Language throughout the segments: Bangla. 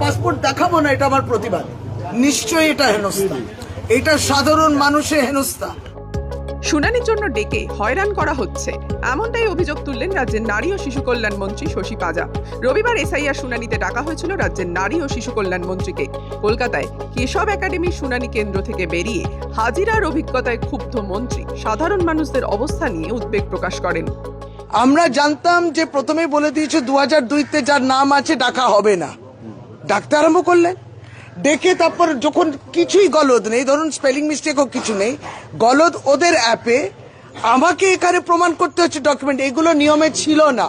পাসপোর্ট দেখাবো না, এটা আমার প্রতিবাদ। নিশ্চয়ই এটা হেনস্থা, এটা সাধারণ মানুষের হেনস্থা। শুনানির জন্য ডেকে হয়রান করা হচ্ছে, এমনটাই অভিযোগ তুললেন রাজ্যের নারী ও শিশু কল্যাণ মন্ত্রী শশী পাজা। রবিবার এসআইআর শুনানিতে ডাকা হয়েছিল রাজ্যের নারী ও শিশু কল্যাণ মন্ত্রীকে। কলকাতায় কেশব একাডেমির শুনানি কেন্দ্র থেকে বেরিয়ে হাজিরার অভিজ্ঞতায় ক্ষুব্ধ মন্ত্রী সাধারণ মানুষদের অবস্থা নিয়ে উদ্বেগ প্রকাশ করেন। আমরা জানতাম যে প্রথমে বলে দিয়েছে 2002-তে যার নাম আছে ডাকা হবে না, ডাকতে আরম্ভ করলেন। ডেকে তারপর যখন কিছুই গলদ নেই, ধরুন স্পেলিং মিস্টেকও কিছু নেই, গলদ ওদের অ্যাপে আমাকে এখানে প্রমাণ করতে হচ্ছে ডকুমেন্ট, এগুলো নিয়মে ছিল না,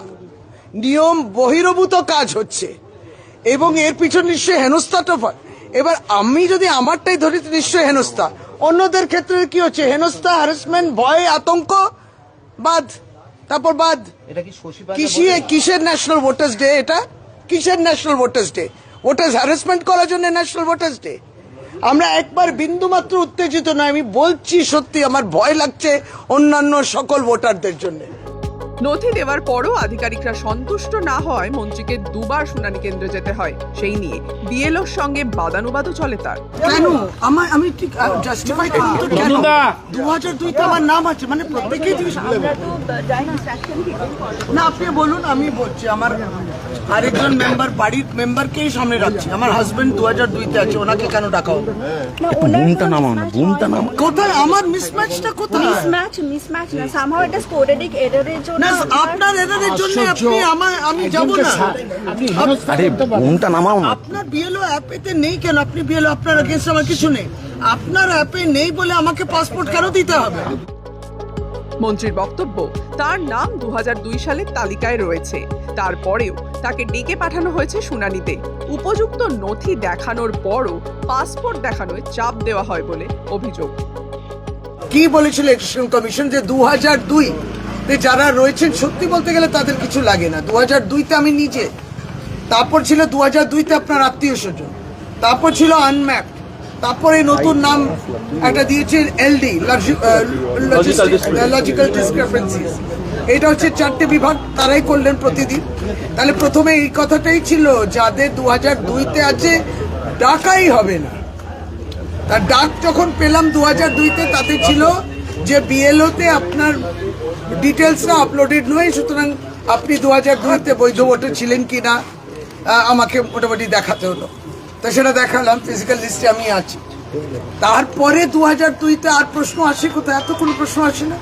নিয়ম বহির্ভূত কাজ হচ্ছে এবং এর পিছনে নিশ্চয়ই হেনস্থাটা। এবার আমি যদি আমারটাই ধরি নিশ্চয়ই হেনস্থা, অন্যদের ক্ষেত্রে কি হচ্ছে? হেনস্থা, হ্যারাসমেন্ট, ভয়, আতঙ্ক, বাদ, তারপর বাদ। কিসের ন্যাশনাল ভোটার্স ডে? এটা কিসের national voters day? Voters harassment করার জন্য ন্যাশনাল ভোটার্স ডে? আমরা একবার বিন্দু মাত্র উত্তেজিত নয়, আমি বলছি সত্যি আমার ভয় লাগছে অন্যান্য সকল ভোটারদের জন্য। নথি দেওয়ার পরও আধিকারিকরা সন্তুষ্ট না হওয়ায় মন্ত্রীকে দুবার শুনানি কেন্দ্রে যেতে হয়। সেই নিয়ে বিএলওর সঙ্গে বাদানুবাদও চলে তার। কেন আমি ঠিক জাস্টিফাই করুন তো, কেন 2002-তে আমার নাম আছে, মানে প্রত্যেকেই না। আপনি বলুন, আমি বলছি আমার আরেকজন মেম্বার, বাড়ির মেম্বারকেই সামনে রাখছি। আমার হাজবেন্ড 2002-তে আছে, ওনাকে কেন ডাকা হবে? বুমটা নামাও না, বুমটা নামাও। কোথায় আমার মিসম্যাচটা? কোথায় মিসম্যাচ না, সামহাউ এটা স্পোরেডিক এররের জন্য। না, আপনার এররের জন্য আমি যাব না। আরে বুমটা নামাও না। আপনার বিএলও অ্যাপেতে নেই কেন? আপনি বিএলও, আপনার এগেইনস্ট আমার কিছু নেই, আপনার অ্যাপে নেই বলে আমাকে পাসপোর্ট কেন দিতে হবে? মন্ত্রীর বক্তব্য, তার নাম 2002 সালের তালিকায় রয়েছে, তারপরেও তাকে ডেকে পাঠানো হয়েছে শুনানিতে। উপযুক্ত নথি দেখানোর পরও পাসপোর্ট দেখানোয় চাপ দেওয়া হয় বলে অভিযোগ। কি বলেছিল ইলেকশন কমিশন যে 2002-তে যারা রয়েছেন, সত্যি বলতে গেলে তাদের কিছু লাগে না। 2002-তে আমি নিজে, তারপর ছিল 2002-তে আপনার আত্মীয় স্বজন, তারপর ছিল আনম্যাপড, তারপরে নতুন নাম একটা দিয়েছে এলডি, লজিক্যাল ডিসক্রিপেন্সিস। এটা হচ্ছে 4টে বিভাগ, তারাই করলেন প্রতিদিন। তাহলে প্রথমে এই কথাটাই ছিল, যাদের 2002-তে আছে ডাকাই হবে না। তার ডাক যখন পেলাম 2002-তে, তাতে ছিল যে বিএলওতে আপনার ডিটেলসটা আপলোডেড নয়, সুতরাং আপনি 2002-তে বৈধ ভোটার ছিলেন কিনা আমাকে মোটামুটি দেখাতে হলো। তা সেটা দেখালাম, ফিজিক্যাল লিস্টে আমি আছি। তারপরে 2002-তে আর প্রশ্ন আসে কোথায়? এত কোনো প্রশ্ন আসে না।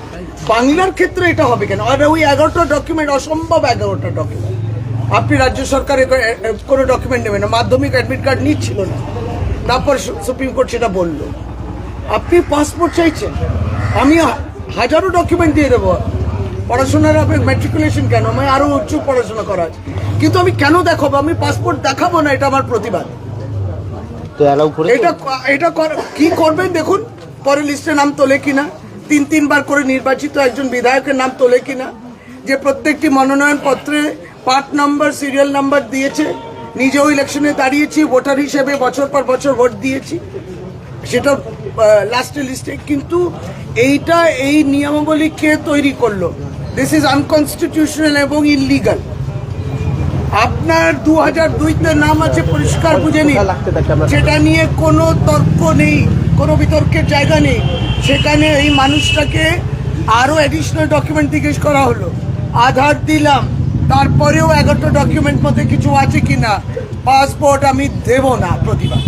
বাংলার ক্ষেত্রে এটা হবে কেন? আর ওই 11টা ডকুমেন্ট, অসম্ভব 11টা ডকুমেন্ট। আপনি রাজ্য সরকারের কোনো ডকুমেন্ট নেবেন না, মাধ্যমিক অ্যাডমিট কার্ড নিচ্ছিল না, তারপর সুপ্রিম কোর্ট সেটা বললো। আপনি পাসপোর্ট চাইছেন, আমি হাজারো ডকুমেন্ট দিয়ে দেবো। পড়াশোনার আপনি ম্যাট্রিকুলেশন কেন? আমি আরো উচ্চ পড়াশোনা করা আছে, কিন্তু আমি কেন দেখাবো? আমি পাসপোর্ট দেখাবো না, এটা আমার প্রতিবাদ। এটা কি করবেন দেখুন, পরে লিস্টে নাম তোলে কিনা, 3-3বার করে নির্বাচিত একজন বিধায়কের নাম তোলে কিনা, যে প্রত্যেকটি মনোনয়ন পত্রে পার্ট নাম্বার, সিরিয়াল নাম্বার দিয়েছে। নিজেও ইলেকশনে দাঁড়িয়েছি, ভোটার হিসেবে বছর পর বছর ভোট দিয়েছি, সেটা লাস্টের লিস্টে। কিন্তু এইটা, এই নিয়মাবলী কে তৈরি করলো? দিস ইজ আনকনস্টিটিউশনাল এবং ইললিগাল। আপনার 2002-তে নাম আছে, পরিষ্কার বুঝে নিন, সেটা নিয়ে কোনো তর্ক নেই, কোনো বিতর্কের জায়গা নেই। সেখানে এই মানুষটাকে আরো অ্যাডিশনাল ডকুমেন্ট জিজ্ঞেস করা হলো, আধার দিলাম, তারপরেও 11টা ডকুমেন্ট মধ্যে কিছু আছে কিনা, পাসপোর্ট আমি দেব না, প্রতিবাদ।